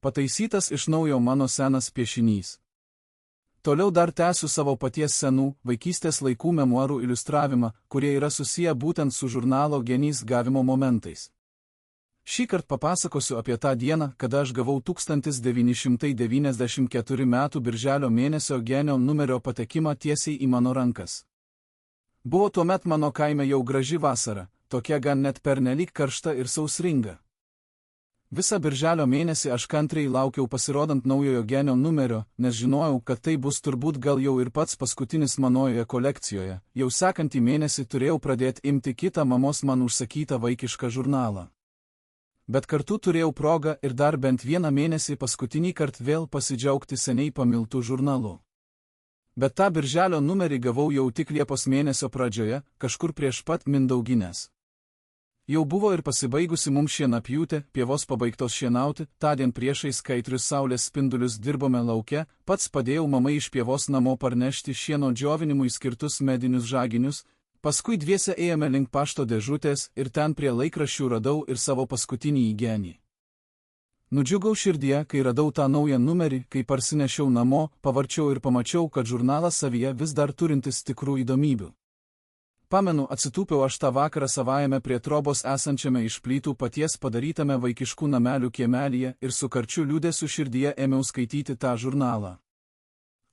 pataisytas iš naujo mano senas piešinys. Toliau dar tęsiu savo paties senų, vaikystės laikų memuarų iliustravimą, kurie yra susiję būtent su žurnalo Genys gavimo momentais. Šįkart papasakosiu apie tą dieną, kada aš gavau 1994 m. birželio mėnesio Genio numerio patekimą tiesiai į mano rankas. Buvo tuomet mano kaime jau graži vasara, tokia gan net pernelyg karšta ir sausringa. Visą birželio mėnesį aš kantriai laukiau pasirodant naujojo Genio numerio, nes žinojau, kad tai bus turbūt gal jau ir pats paskutinis manojoje kolekcijoje. Jau sekantį mėnesį turėjau pradėti imti kitą mamos man užsakytą vaikišką žurnalą. Bet kartu turėjau progą ir dar bent vieną mėnesį paskutinį kartą vėl pasidžiaugti seniai pamiltų žurnalu. Bet tą birželio numerį gavau jau tik Liepos mėnesio pradžioje, kažkur prieš pat Mindauginės. Jau buvo ir pasibaigusi mums šienapjūtė, pievos pabaigtos šienauti, tądien priešais kaitrius saulės spindulius dirbome lauke, pats padėjau mamai iš pievos namo parnešti šieno džiovinimui skirtus medinius žaginius, paskui dviese ėjome link pašto dėžutės ir ten prie laikraščių radau ir savo paskutinį Genį. Nudžiugau širdyje, kai radau tą naują numerį, kai parsinešiau namo, pavarčiau ir pamačiau, kad žurnalas savyje vis dar turintis tikrų įdomybių. Pamenu, atsitūpiau aš tą vakarą savajame prie trobos esančiame iš plytų paties padarytame vaikiškų namelių kiemelyje ir su karčiu liūdesiu širdyje ėmiau skaityti tą žurnalą.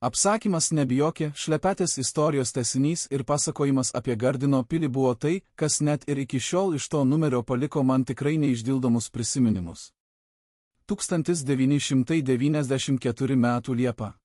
Apsakymas nebijokė, šlepetės istorijos tęsinys ir pasakojimas apie Gardino pilį buvo tai, kas net ir iki šiol iš to numerio paliko man tikrai neišdildomus prisiminimus. 1994 m. Liepa.